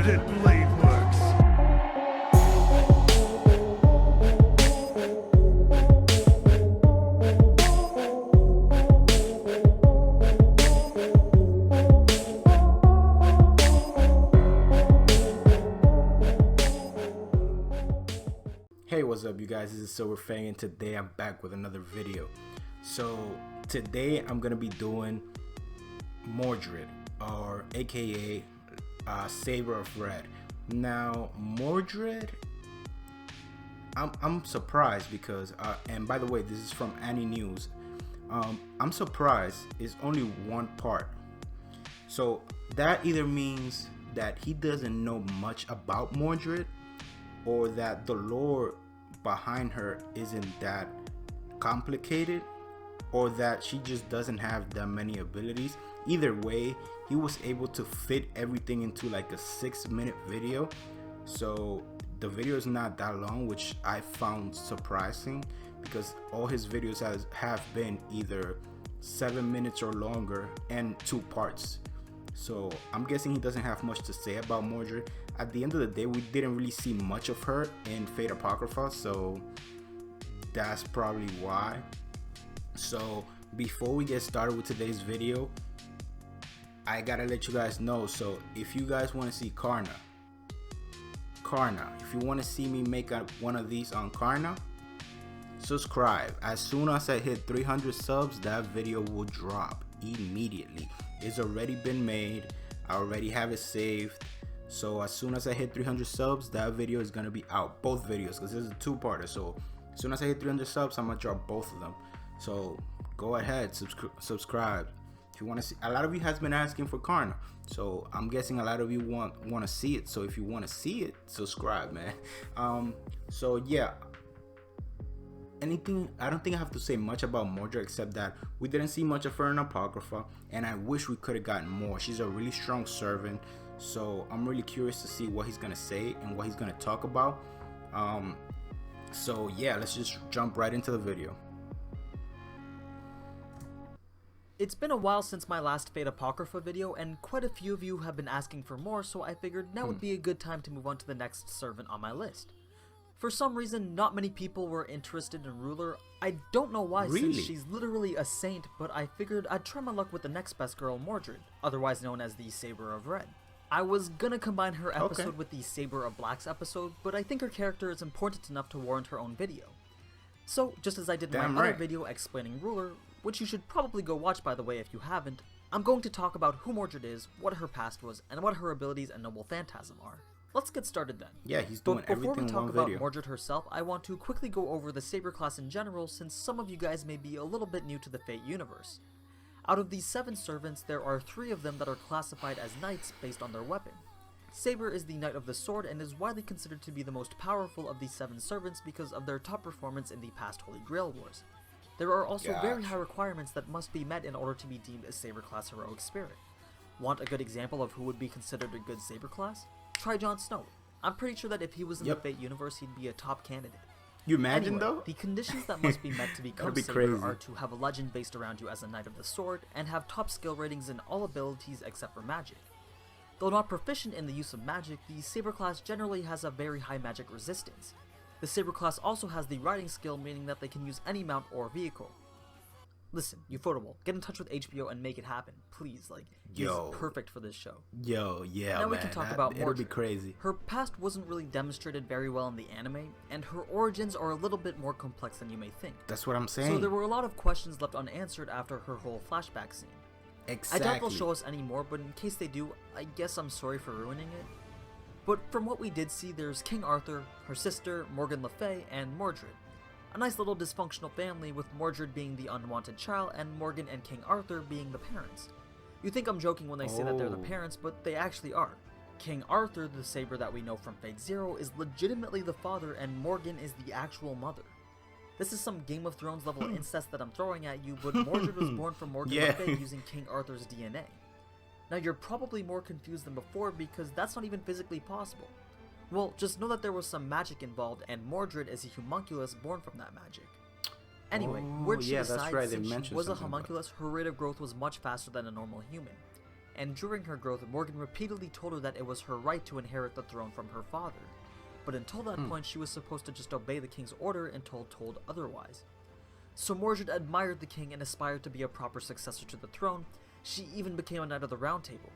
pit blade works. Hey, what's up you guys, this is Silver Fang and today I'm back with another video. So today I'm gonna be doing Mordred, or aka Saber of Red. Now Mordred, I'm surprised because and by the way, this is from Annie News. I'm surprised it's only one part, so that either means that he doesn't know much about Mordred, or that the lore behind her isn't that complicated, or that she just doesn't have that many abilities. Either way, he was able to fit everything into like a 6-minute video, so the video is not that long, which I found surprising because all his videos have been either 7 minutes or longer and 2 parts. So I'm guessing he doesn't have much to say about Mordred. At the end of the day, we didn't really see much of her in Fate Apocrypha, so that's probably why. So before we get started with today's video, I gotta let you guys know. So if you guys want to see Karna, if you want to see me make one of these on Karna, subscribe. As soon as I hit 300 subs, that video will drop immediately. It's already been made, I already have it saved, so as soon as I hit 300 subs, that video is gonna be out, both videos, because this is a 2-parter. So as soon as I hit 300 subs, I'm gonna drop both of them. So go ahead, subscribe if you want to see. A lot of you has been asking for Karna, so I'm guessing a lot of you want to see it. So if you want to see it, subscribe, man. So yeah, I don't think I have to say much about Mordred, except that we didn't see much of her in Apocrypha, and I wish we could have gotten more. She's a really strong servant, so I'm really curious to see what he's gonna say and what he's gonna talk about. So yeah, let's just jump right into the video. It's been a while since my last Fate Apocrypha video, and quite a few of you have been asking for more, so I figured now would be a good time to move on to the next servant on my list. For some reason, not many people were interested in Ruler. I don't know why, Really? since she's literally a saint, but I figured I'd try my luck with the next best girl, Mordred, otherwise known as the Saber of Red. I was gonna combine her episode with the Saber of Black's episode, but I think her character is important enough to warrant her own video. So, just as I did in my other video explaining Ruler, which you should probably go watch by the way if you haven't, I'm going to talk about who Mordred is, what her past was, and what her abilities and noble phantasm are. Let's get started then. Yeah, he's doing everything in one video. Before we talk about Mordred herself, I want to quickly go over the Saber class in general, since some of you guys may be a little bit new to the Fate universe. Out of these 7 servants, there are 3 of them that are classified as knights based on their weapon. Saber is the Knight of the Sword and is widely considered to be the most powerful of these 7 servants because of their top performance in the past Holy Grail Wars. There are also very high requirements that must be met in order to be deemed a Saber class heroic spirit. Want a good example of who would be considered a good Saber class? Try Jon Snow. I'm pretty sure that if he was in the Fate universe, he'd be a top candidate. You imagine Anyway, though? the conditions that must be met to become be Saber crazy. are to have a legend based around you as a Knight of the Sword, and have top skill ratings in all abilities except for magic. Though not proficient in the use of magic, the Saber class generally has a very high magic resistance. The Saber class also has the riding skill, meaning that they can use any mount or vehicle. Listen, Ufotable, get in touch with HBO and make it happen, please. Like, he's perfect for this show. Yeah, now man, we can talk about it'll Mordred. be crazy. Her past wasn't really demonstrated very well in the anime, and her origins are a little bit more complex than you may think. That's what I'm saying. So there were a lot of questions left unanswered after her whole flashback scene. Exactly. I doubt they'll show us any more, but in case they do, I guess I'm sorry for ruining it. But from what we did see, there's King Arthur, her sister, Morgan Le Fay, and Mordred. A nice little dysfunctional family, with Mordred being the unwanted child and Morgan and King Arthur being the parents. You think I'm joking when I say that they're the parents, but they actually are. King Arthur, the Saber that we know from Fate Zero, is legitimately the father, and Morgan is the actual mother. This is some Game of Thrones level incest that I'm throwing at you, but Mordred was born from Morgan Le Fay using King Arthur's DNA. Now you're probably more confused than before because that's not even physically possible. Well, just know that there was some magic involved, and Mordred is a homunculus born from that magic. Anyway, where'd she decide since she was a homunculus, her rate of growth was much faster than a normal human. and during her growth, Morgan repeatedly told her that it was her right to inherit the throne from her father. But until that point, she was supposed to just obey the king's order until told otherwise. So Mordred admired the king and aspired to be a proper successor to the throne. She even became a Knight of the Round Table.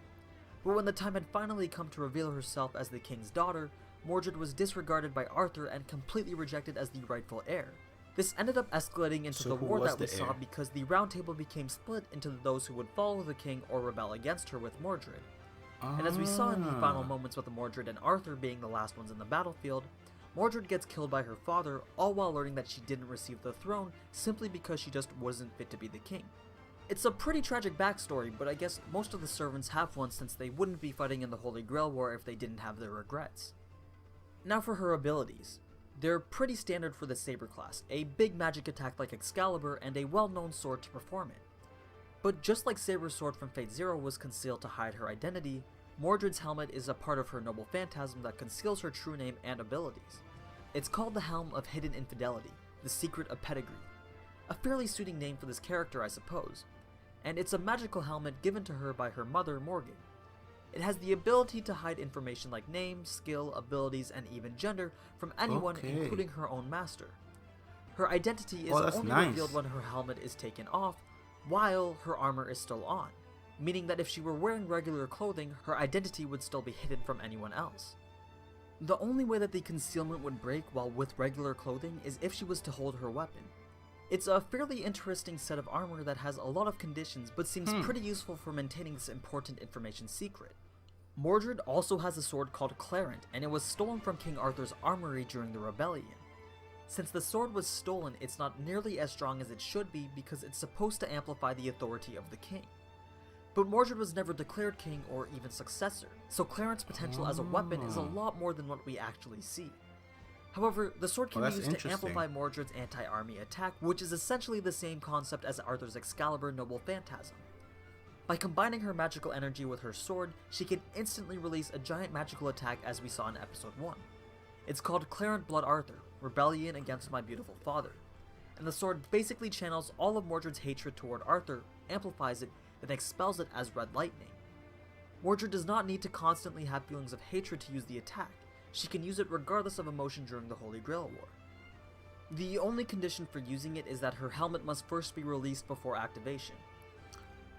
But when the time had finally come to reveal herself as the king's daughter, Mordred was disregarded by Arthur and completely rejected as the rightful heir. This ended up escalating into the war that we saw because the Round Table became split into those who would follow the king or rebel against her with Mordred. And as we saw in the final moments with Mordred and Arthur being the last ones in the battlefield, Mordred gets killed by her father, all while learning that she didn't receive the throne simply because she just wasn't fit to be the king. It's a pretty tragic backstory, but I guess most of the servants have one since they wouldn't be fighting in the Holy Grail War if they didn't have their regrets. Now for her abilities. They're pretty standard for the Saber class, a big magic attack like Excalibur and a well-known sword to perform it. But just like Saber's sword from Fate Zero was concealed to hide her identity, Mordred's helmet is a part of her noble phantasm that conceals her true name and abilities. It's called the Helm of Hidden Infidelity, the Secret of Pedigree. A fairly suiting name for this character, I suppose. And it's a magical helmet given to her by her mother, Morgan. It has the ability to hide information like name, skill, abilities, and even gender from anyone, including her own master. Her identity is only revealed when her helmet is taken off, while her armor is still on, meaning that if she were wearing regular clothing, her identity would still be hidden from anyone else. The only way that the concealment would break while with regular clothing is if she was to hold her weapon. It's a fairly interesting set of armor that has a lot of conditions but seems pretty useful for maintaining this important information secret. Mordred also has a sword called Clarent, and it was stolen from King Arthur's armory during the rebellion. Since the sword was stolen, it's not nearly as strong as it should be because it's supposed to amplify the authority of the king. But Mordred was never declared king or even successor, so Clarent's potential as a weapon is a lot more than what we actually see. However, the sword can be used to amplify Mordred's anti-army attack, which is essentially the same concept as Arthur's Excalibur Noble Phantasm. By combining her magical energy with her sword, she can instantly release a giant magical attack as we saw in episode 1. It's called Clarent Blood Arthur, Rebellion Against My Beautiful Father, and the sword basically channels all of Mordred's hatred toward Arthur, amplifies it, then expels it as red lightning. Mordred does not need to constantly have feelings of hatred to use the attack. She can use it regardless of emotion during the Holy Grail War. The only condition for using it is that her helmet must first be released before activation.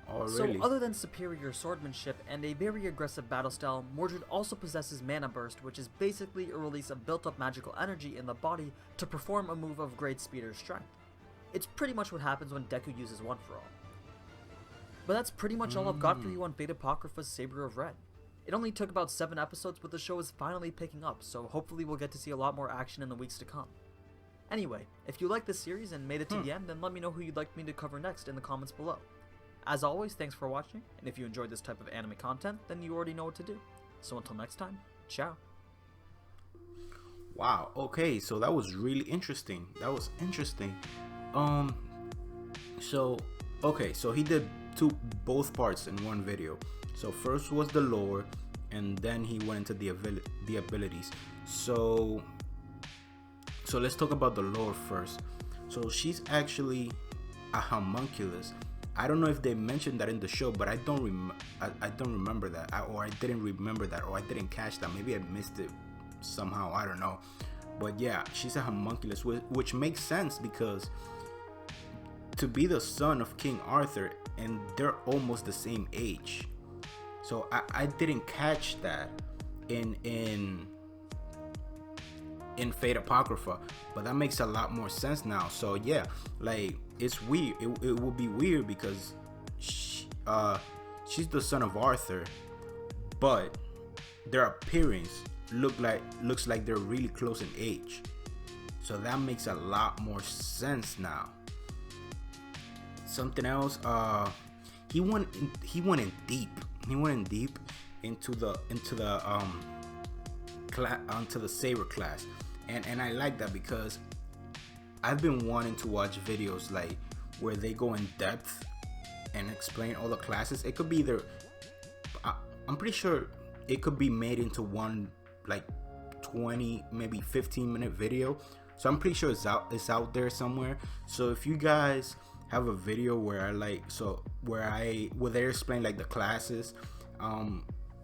Oh, really? So other than superior swordsmanship and a very aggressive battle style, Mordred also possesses Mana Burst, which is basically a release of built-up magical energy in the body to perform a move of great speed or strength. It's pretty much what happens when Deku uses One For All. But that's pretty much all I've got for you on Fate Apocrypha's Saber of Red. It only took about 7 episodes, but the show is finally picking up, so hopefully we'll get to see a lot more action in the weeks to come. Anyway, if you liked this series and made it to the end, then let me know who you'd like me to cover next in the comments below. As always, thanks for watching, and if you enjoyed this type of anime content, then you already know what to do. So until next time, ciao. Wow, okay, so that was really interesting. So he did both parts in one video. So first was the lore, and then he went into the abilities. So let's talk about the lore first. So she's actually a homunculus. I don't know if they mentioned that in the show, but I don't remember that, or I didn't remember that, or I didn't catch that. Maybe I missed it somehow. I don't know. But yeah, she's a homunculus, which makes sense because to be the son of King Arthur, and they're almost the same age. So I didn't catch that in Fate Apocrypha, but that makes a lot more sense now. So yeah, like it's weird. It will be weird because she's the son of Arthur, but their appearance looks like they're really close in age. So that makes a lot more sense now. Something else, he went in deep into the Saber class, and I like that because I've been wanting to watch videos like where they go in depth and explain all the classes. It could be either, I'm pretty sure it could be made into one like 20 maybe 15-minute video. So I'm pretty sure it's out there somewhere. So if you guys have a video where they explain like the classes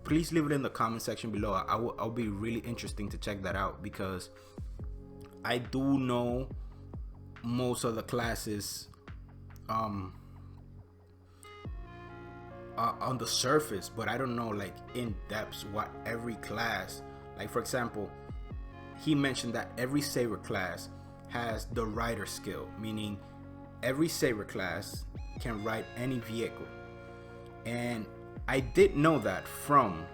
Please leave it in the comment section below. I'll be really interesting to check that out, because I do know most of the classes on the surface, but I don't know like in depth what every class, like for example, he mentioned that every saber class has the rider skill, meaning every saber class can ride any vehicle. And I did know that from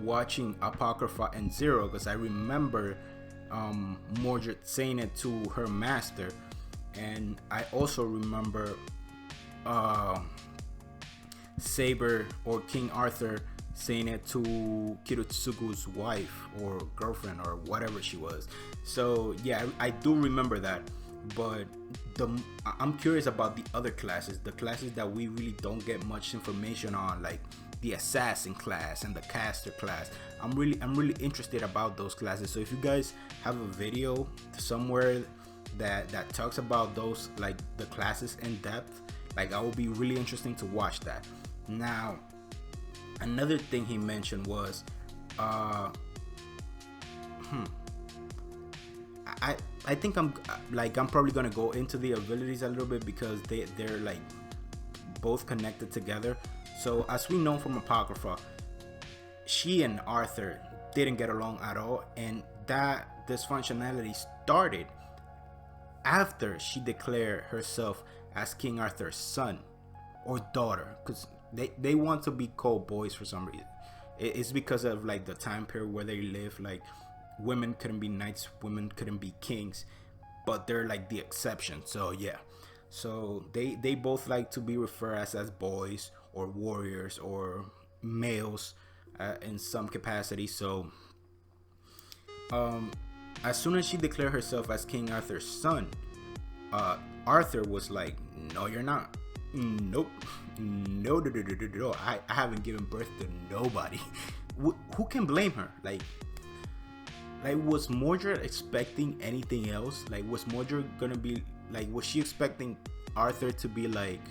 watching Apocrypha and Zero, because I remember Mordred saying it to her master, and I also remember Saber or King Arthur saying it to Kirotsugu's wife or girlfriend or whatever she was. So yeah, I do remember that. But I'm curious about the other classes, the classes that we really don't get much information on, like the assassin class and the caster class. I'm really interested about those classes. So if you guys have a video somewhere that talks about those, like the classes in depth, like I will be really interesting to watch that. Now, another thing he mentioned was I think I'm probably gonna go into the abilities a little bit, because they're like both connected together. So as we know from Apocrypha, she and Arthur didn't get along at all, and that dysfunctionality started after she declared herself as King Arthur's son or daughter, because they want to be called boys for some reason. It's because of like the time period where they live. Like women couldn't be knights, women couldn't be kings, but they're like the exception. So yeah, so they both like to be referred as boys or warriors or males in some capacity. So as soon as she declared herself as King Arthur's son, Arthur was like, no, you're not. Nope. No. I haven't given birth to nobody. Who can blame her? Like was Mordred expecting anything else? Like, was Mordred gonna be like, was she expecting Arthur to be like,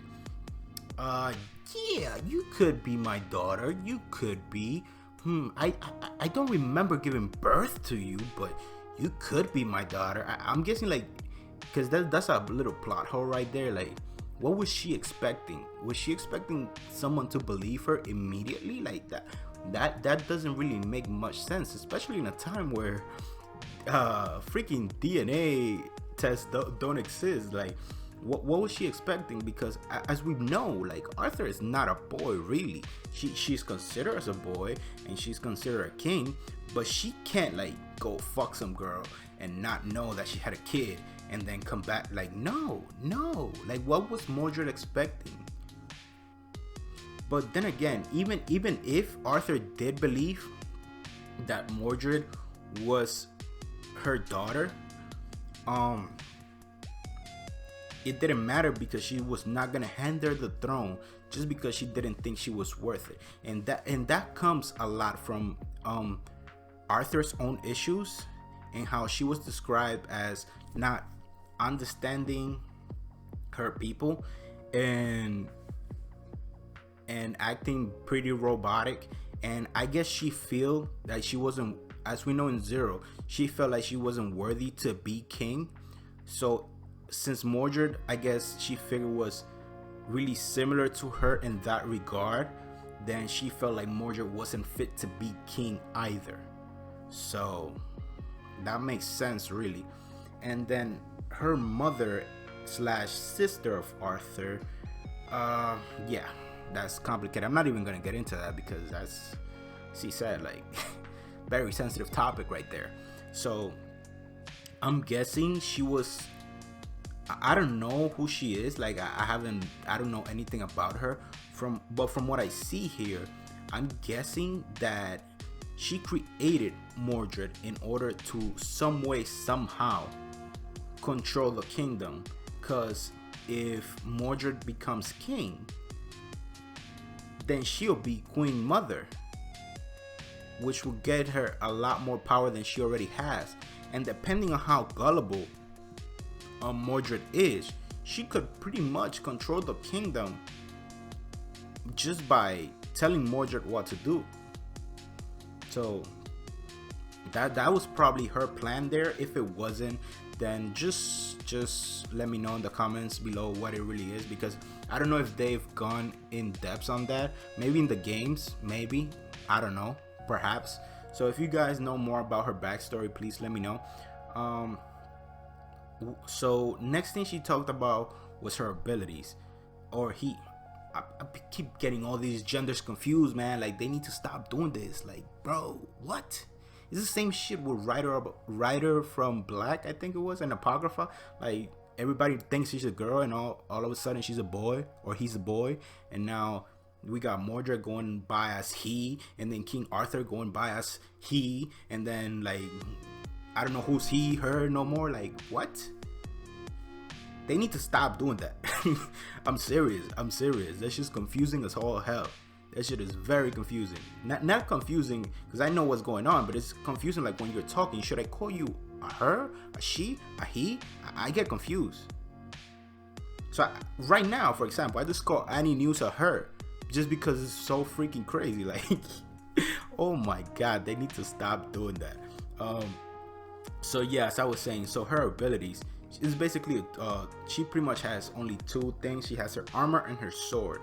yeah, you could be my daughter, you could be, I don't remember giving birth to you, but you could be my daughter. I'm guessing, like, because that's a little plot hole right there. Like, what was she expecting? Was she expecting someone to believe her immediately? Like that doesn't really make much sense, especially in a time where freaking DNA tests don't exist. Like, what was she expecting? Because as we know, like, Arthur is not a boy really. She's considered as a boy, and she's considered a king, but she can't like go fuck some girl and not know that she had a kid and then come back. Like, no, like, what was Mordred expecting? But then again, even if Arthur did believe that Mordred was her daughter, it didn't matter, because she was not gonna hand her the throne just because she didn't think she was worth it. And that comes a lot from Arthur's own issues, and how she was described as not understanding her people and acting pretty robotic. And I guess she feel that she wasn't, as we know in Zero, she felt like she wasn't worthy to be king. So since Mordred, I guess she figured, was really similar to her in that regard, then she felt like Mordred wasn't fit to be king either. So that makes sense, really. And then her mother / sister of Arthur, yeah, that's complicated. I'm not even gonna get into that, because that's, she said, like, very sensitive topic right there. So I'm guessing she was, I don't know who she is. Like, I don't know anything about her. But from what I see here, I'm guessing that she created Mordred in order to some way, somehow control the kingdom. Because if Mordred becomes king, then she'll be Queen Mother, which will get her a lot more power than she already has. And depending on how gullible Mordred is, she could pretty much control the kingdom just by telling Mordred what to do. So that was probably her plan there. If it wasn't, then just let me know in the comments below what it really is, because I don't know if they've gone in depth on that. Maybe in the games, maybe, I don't know, perhaps. So if you guys know more about her backstory, please let me know. So next thing she talked about was her abilities, or he. I keep getting all these genders confused, man. Like, they need to stop doing this. Like, bro, what? It's the same shit with Ryder from Black, I think it was, and Apocrypha. Like, everybody thinks she's a girl, and all of a sudden she's a boy, or he's a boy. And now we got Mordred going by as he, and then King Arthur going by as he, and then, like, I don't know who's he, her no more. Like, what? They need to stop doing that. I'm serious. That's just confusing as all hell. That shit is very confusing. Not confusing because I know what's going on, but it's confusing like when you're talking. Should I call you a her, a she, a he? I get confused. So right now, for example, I just call Annie News a her just because it's so freaking crazy. Like, oh my god, they need to stop doing that. So yeah, as I was saying, so her abilities is basically she pretty much has only two things. She has her armor and her sword.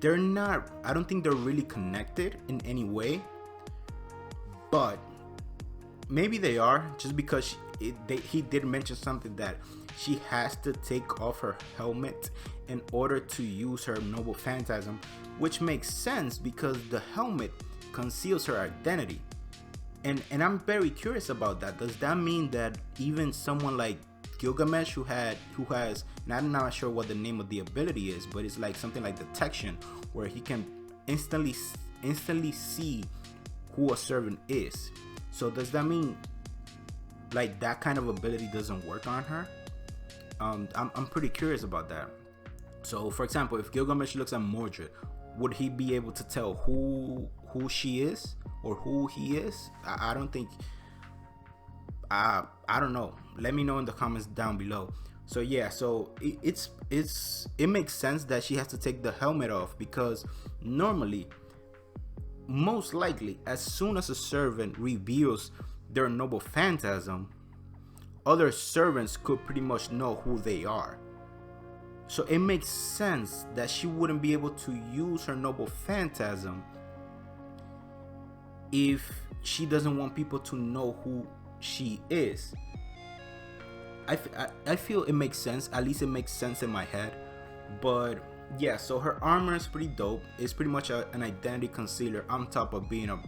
They're not, I don't think they're really connected in any way, but maybe they are, just because he did mention something that she has to take off her helmet in order to use her noble phantasm, which makes sense because the helmet conceals her identity. And I'm very curious about that. Does that mean that even someone like Gilgamesh, who has, and I'm not sure what the name of the ability is, but it's like something like detection, where he can instantly see who a servant is. So does that mean like that kind of ability doesn't work on her? I'm pretty curious about that. So for example, if Gilgamesh looks at Mordred, would he be able to tell who she is or who he is? I don't think. I don't know. Let me know in the comments down below. So yeah, so it makes sense that she has to take the helmet off, because normally, most likely, as soon as a servant reveals their noble phantasm, other servants could pretty much know who they are. So it makes sense that she wouldn't be able to use her noble phantasm if she doesn't want people to know who she is. I feel it makes sense. At least it makes sense in my head. But yeah, so her armor is pretty dope. It's pretty much an identity concealer on top of being a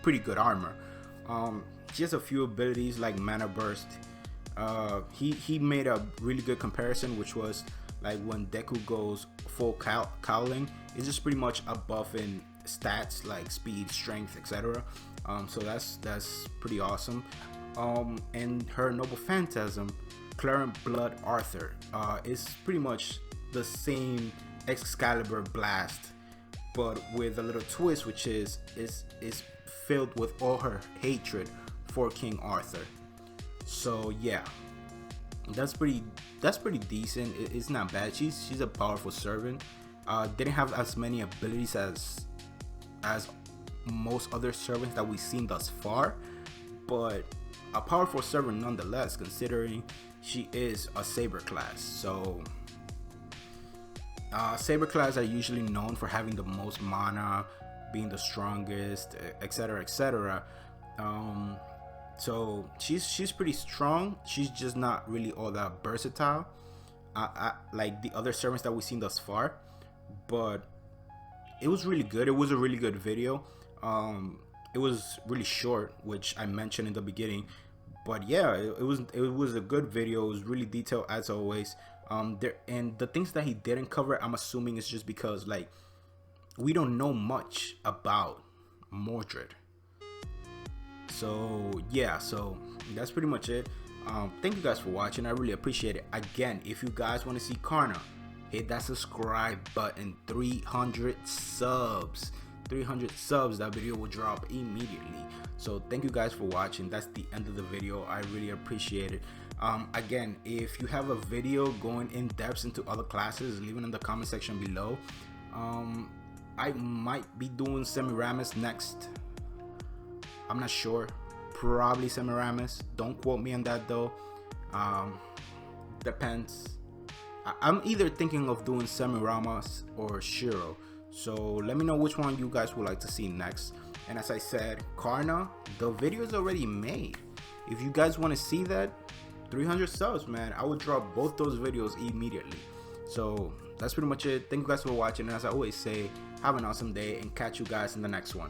pretty good armor. She has a few abilities like mana burst. He made a really good comparison, which was like when Deku goes full cowling, it's just pretty much a buff in stats like speed, strength, etc. So that's pretty awesome. And her noble phantasm, Clarent Blood Arthur, is pretty much the same Excalibur blast, but with a little twist, which is filled with all her hatred for King Arthur. So yeah, that's pretty decent. It's not bad. She's a powerful servant. Didn't have as many abilities as most other servants that we've seen thus far, but a powerful servant nonetheless, considering she is a saber class. So saber class are usually known for having the most mana, being the strongest, etc, etc. So she's pretty strong. She's just not really all that versatile, like the other servants that we've seen thus far. But it was really good. It was a really good video. It was really short, which I mentioned in the beginning. But yeah, it was a good video. It was really detailed as always. And the things that he didn't cover, I'm assuming it's just because like we don't know much about Mordred. So yeah, so that's pretty much it. Thank you guys for watching. I really appreciate it. Again, if you guys want to see Karna, hit that subscribe button. 300 subs. 300 subs, that video will drop immediately. So thank you guys for watching. That's the end of the video. I really appreciate it. Again, if you have a video going in depth into other classes, leave it in the comment section below. I might be doing Semiramis next. I'm not sure. Probably Semiramis. Don't quote me on that though. Depends. I'm either thinking of doing Semiramis or Shiro. So let me know which one you guys would like to see next. And as I said, Karna, the video is already made. If you guys want to see that, 300 subs, man, I would drop both those videos immediately. So that's pretty much it. Thank you guys for watching, and as I always say, have an awesome day and catch you guys in the next one.